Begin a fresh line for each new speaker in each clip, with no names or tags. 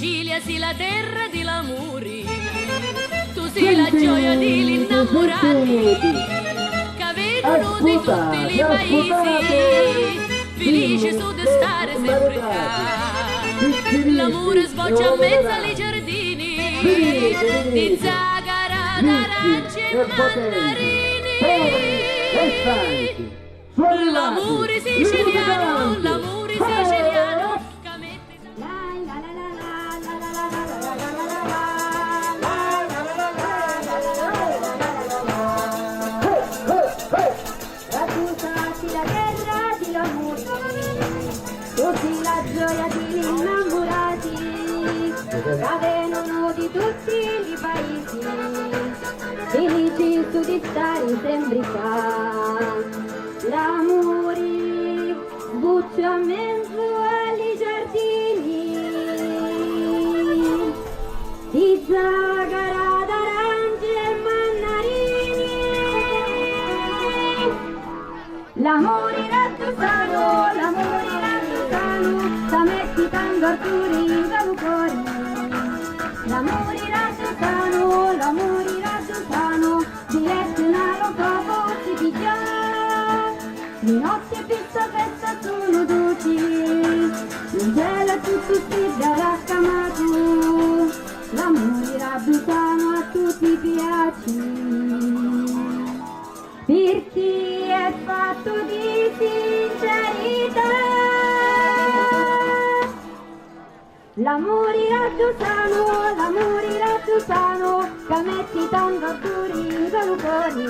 Sicilia sì la terra di l'amore, tu sei la gioia degli innamorati, che vedono di tutti i paesi, felici su di stare sempre qua. L'amore sboccia in mezzo ai giardini, di zagara, d'arance e mandarini. L'amore siciliano, l'amore siciliano, che mette
Radusa sì la terra di l'amore, tutti la gioia degli innamorati, cadono di tutti i paesi, felici su di stare sempre qua. L'amore sbuccia in mezzo agli giardini, di zagara, d'arance e mandarini. L'amore raddusano, da metti tanto ardore in cuore. L'amore raddusano, diretto in allo capo si picchia. Di notte pizza festa sono dolci, in cielo tutto striscia raccamato, l'amore raddusano a tutti piace, per chi è fatto di sincerità. L'amore raddusano, che metti tanto ardore in cuore.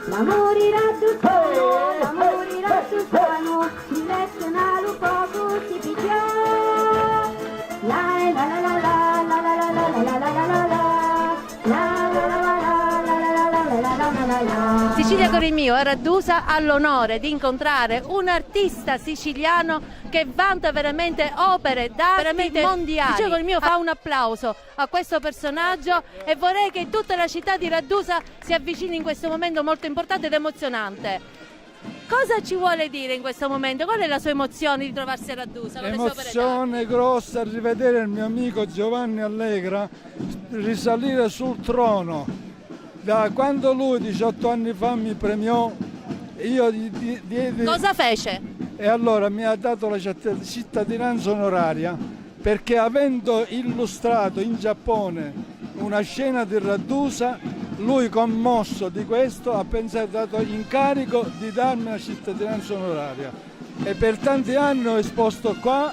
L'amore raddusano, si mette in allo poco si picchia. La la la la la la la la la la la la la.
Sicilia Cuore Mio a Radusa ha l'onore di incontrare un artista siciliano che vanta veramente opere d'arte veramente mondiali. Sicilia Cuore Mio fa un applauso a questo personaggio e vorrei che tutta la città di Radusa si avvicini in questo momento molto importante ed emozionante. Cosa ci vuole dire in questo momento? Qual è la sua emozione di trovarsi a Radusa?
Emozione grossa rivedere il mio amico Giovanni Allegra risalire sul trono. Da quando lui 18 anni fa mi premiò, io gli diedi...
Cosa fece?
E allora mi ha dato la cittadinanza onoraria perché avendo illustrato in Giappone una scena di Radusa, lui commosso di questo ha pensato, dato incarico di darmi la cittadinanza onoraria e per tanti anni ho esposto qua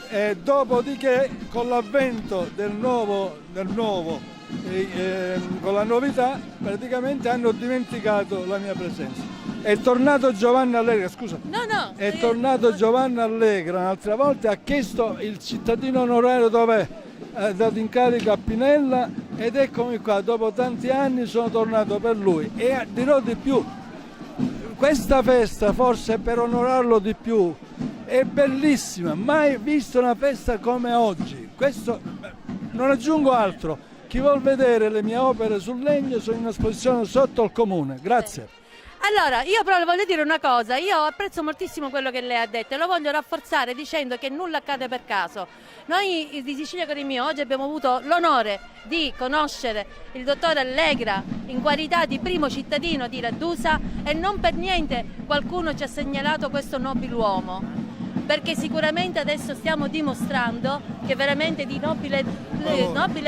e dopodiché con l'avvento del nuovo con la novità praticamente hanno dimenticato la mia presenza. È tornato Giovanni Allegra, scusa. È tornato Giovanni Allegra un'altra volta, ha chiesto il cittadino onorario dov'è, ha dato incarico a Pinella ed eccomi qua, dopo tanti anni sono tornato per lui e dirò di più, questa festa forse per onorarlo di più è bellissima, mai visto una festa come oggi, questo non aggiungo altro. Chi vuol vedere le mie opere sul legno sono in esposizione sotto il comune. Grazie.
Allora, io però le voglio dire una cosa, io apprezzo moltissimo quello che lei ha detto e lo voglio rafforzare dicendo che nulla accade per caso. Noi di Sicilia Cuore Mio oggi abbiamo avuto l'onore di conoscere il dottor Allegra in qualità di primo cittadino di Radusa e non per niente qualcuno ci ha segnalato questo nobiluomo. Perché sicuramente adesso stiamo dimostrando che veramente di nobile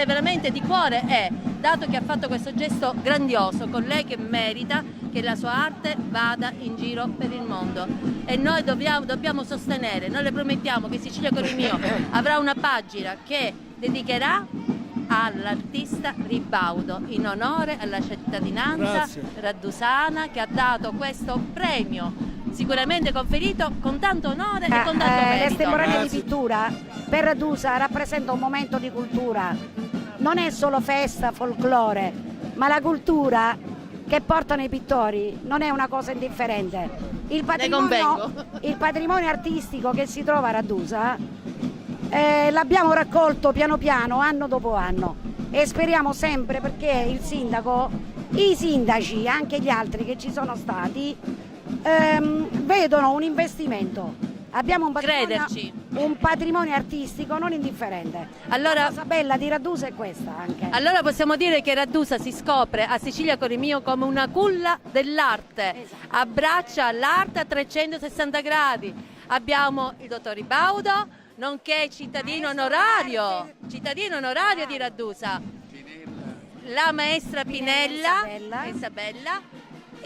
veramente di cuore è, dato che ha fatto questo gesto grandioso con lei che merita che la sua arte vada in giro per il mondo e noi dobbiamo sostenere, noi le promettiamo che Sicilia Cuore Mio avrà una pagina che dedicherà all'artista Ribaudo in onore alla cittadinanza raddusana che ha dato questo premio sicuramente conferito con tanto onore e con tanto merito.
L'estemporanea di pittura per Radusa rappresenta un momento di cultura, non è solo festa, folklore, ma la cultura che portano i pittori non è una cosa indifferente. Il patrimonio artistico che si trova a Radusa l'abbiamo raccolto piano piano, anno dopo anno e speriamo sempre perché il sindaco, i sindaci, anche gli altri che ci sono stati vedono un investimento. Abbiamo un patrimonio un patrimonio artistico non indifferente.
Allora,
La cosa bella di Radusa è questa anche.
allora possiamo dire che Radusa si scopre a Sicilia Corimio come una culla dell'arte,
Esatto.
abbraccia l'arte a 360 gradi. Abbiamo il dottor Ribaudo, nonché cittadino onorario di Radusa, la maestra Pinella, Isabella,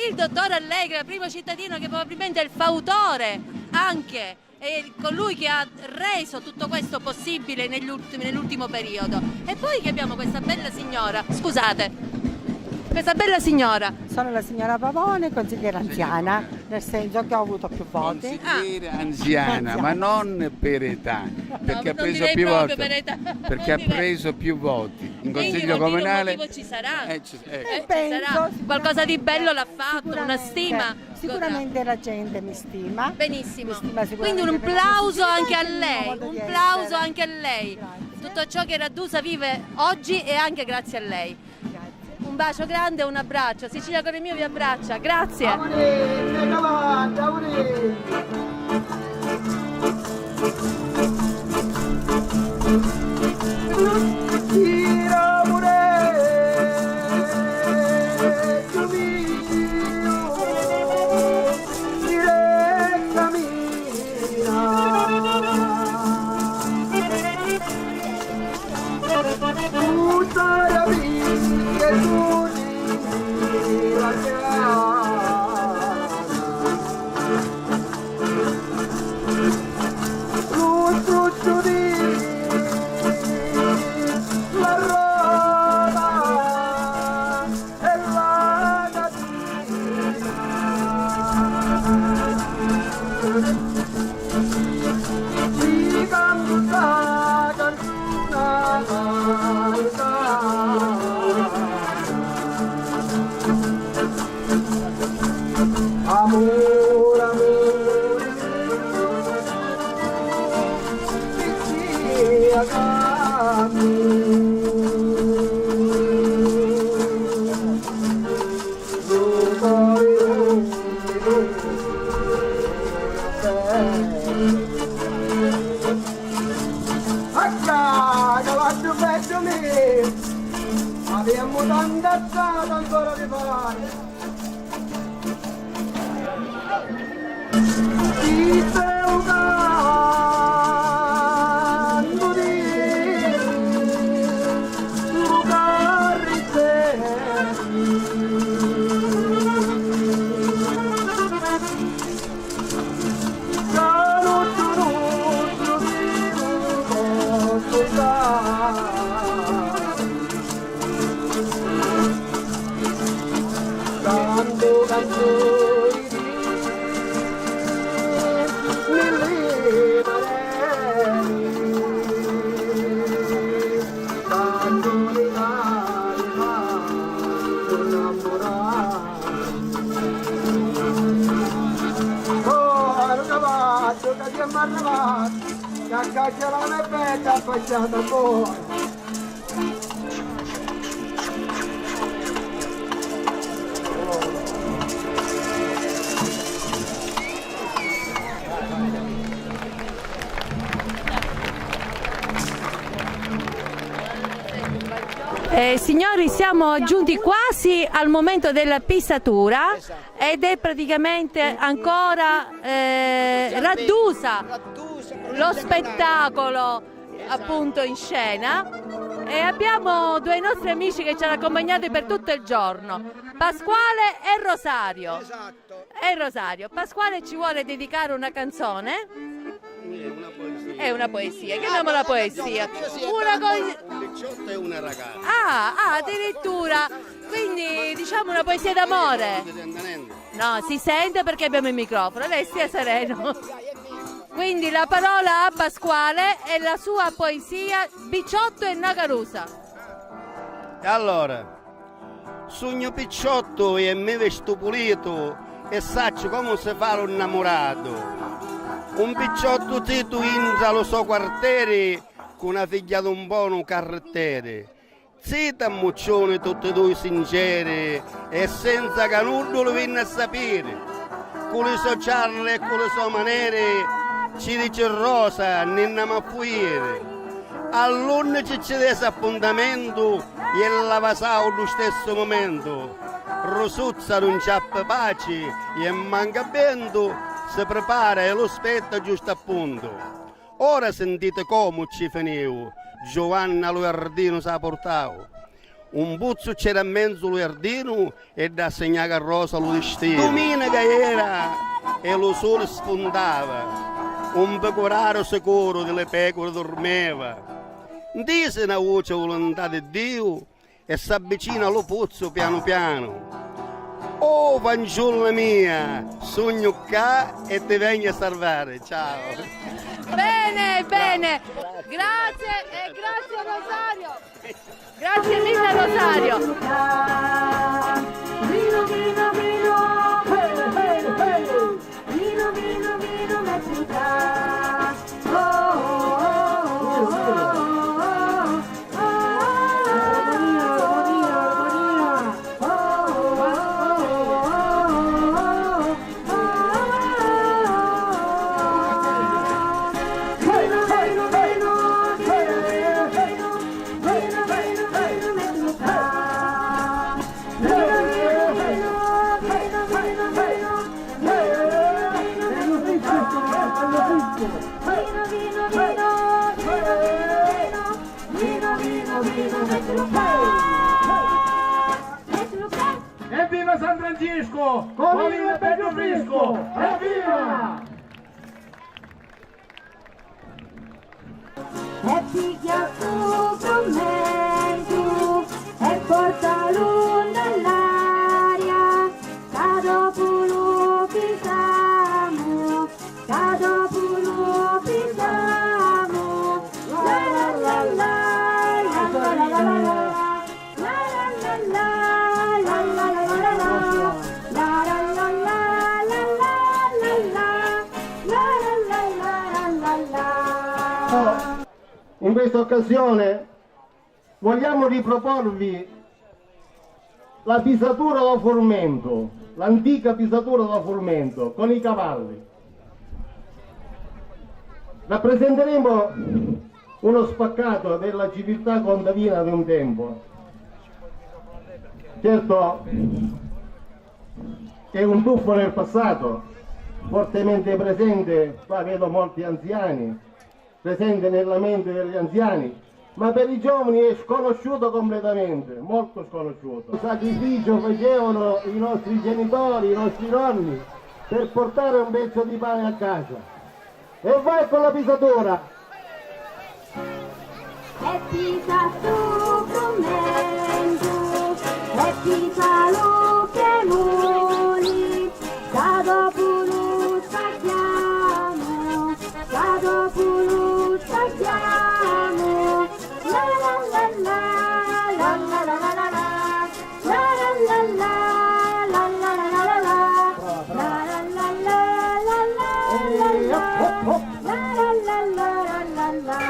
il dottor Allegra, primo cittadino che probabilmente è il fautore anche, è colui che ha reso tutto questo possibile nell'ultimo periodo. E poi che abbiamo questa bella signora, questa bella signora.
Sono la signora Pavone, consigliera anziana, nel senso che ho avuto più voti.
Consigliere anziana, ma non per età, perché ha
non
preso
direi
più
proprio
voti.
per età,
Perché ha
non direi.
preso più voti. In
Quindi
consiglio comunale.
un motivo ci sarà.
Ci
penso,
sarà. Qualcosa di
sicuramente,
bello l'ha fatto, una
sicuramente,
stima.
Sicuramente la gente mi stima.
Benissimo.
Mi stima sicuramente
Quindi un
per la
plauso
sensibilità
anche a
e per il
lei,
modo di
un plauso
essere.
anche a lei.
Grazie.
Tutto ciò che Radusa vive oggi è anche grazie a lei.
Grazie.
Un bacio grande e un abbraccio. Sicilia Corimio vi abbraccia. Grazie.
Abbiamo tanta strada ancora di fare. Ti sei un canto di Caccialone bella affacciata buona.
Signori, siamo giunti quasi al momento della pissatura ed è praticamente ancora Radusa, lo spettacolo appunto in scena, e abbiamo due nostri amici che ci hanno accompagnati per tutto il giorno, Pasquale e Rosario.
Esatto.
E Rosario, Pasquale ci vuole dedicare una canzone. È una poesia, chiamiamola poesia. Una cosa.
Un picciotto e una ragazza.
Addirittura. Quindi diciamo una poesia d'amore. No, si sente perché abbiamo il microfono, lei stia sereno. Quindi la parola a Pasquale e la sua poesia Bicciotto e Nagarusa.
E allora, sogno picciotto e me vesto pulito e saccio come si fa l'innamorato. Un picciotto zitto inza lo so quartiere con una figlia d'un buono carrettere. Zita muccione tutti e due sinceri e senza canullo lo viene a sapere. Con le so ciarle e con le so maniere ci dice Rosa, andiamo a fuire. All'11 ci desse appuntamento e la vasao allo stesso momento. Rosuzza non c'ha pace e manca vento, si prepara e lo aspetta giusto appunto. Ora sentite come ci finivo, Giovanna lo giardino si ha portato. Un buzzo c'era in mezzo lo giardino e da segnare a Rosa lo destino. Domenica era e lo sole sfondava, un pecoraro sicuro delle pecore dormeva. Dice una voce volontà di Dio e si avvicina allo pozzo piano piano. Oh fanciulla mia, sogno qua e ti vengo a salvare, ciao.
Bene, bene, grazie e grazie Rosario. Grazie mille Rosario.
Vino, vino, vino, vino, vino, vino, mezz'età. Oh, oh, oh,
Evviva San Francisco! Viva Bello Frisco! Evviva!
E piglia su commento e portalo nell'aria, da dopo lo pisamo, da dopo lo pisamo, la la la la la la la la la.
In questa occasione vogliamo riproporvi la pisatura da Formento, l'antica pisatura da Formento con i cavalli. Rappresenteremo uno spaccato della civiltà contadina di un tempo. Certo, è un tuffo nel passato, fortemente presente, qua vedo molti anziani, presente nella mente degli anziani, ma per i giovani è sconosciuto completamente, molto sconosciuto. Il sacrificio facevano i nostri genitori, i nostri nonni, per portare un pezzo di pane a casa. E vai con la pisatura!
E pisa su commento, e pisa lo piemoni, da dopo lo stacchiamo, da dopo lo stacchiamo, la la la la la la la la la la, la la la la la la la la la la, la la la la la la la la la la.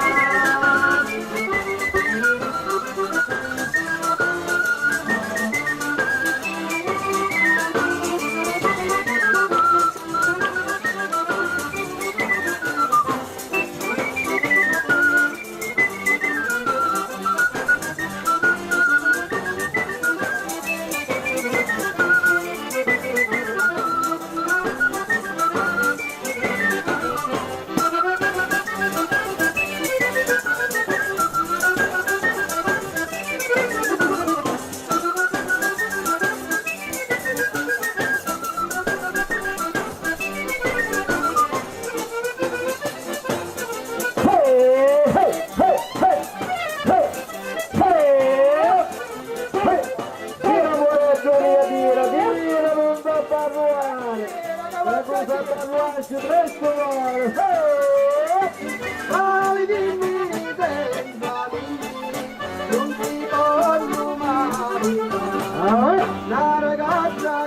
La ragazza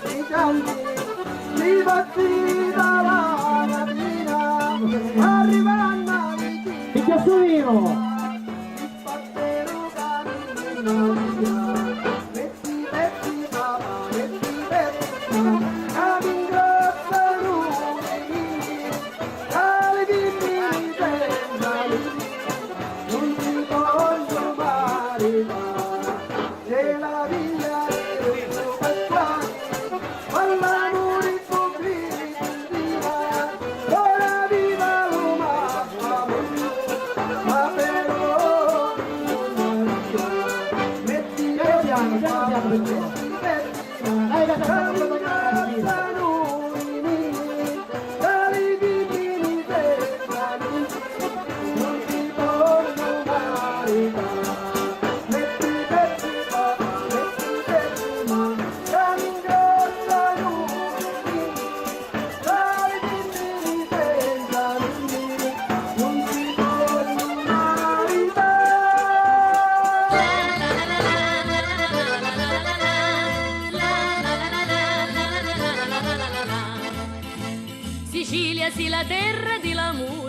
di canti, li batti dalla mattina, arrivano a il chiassolino.
Sicilia sì la terra di l'amore.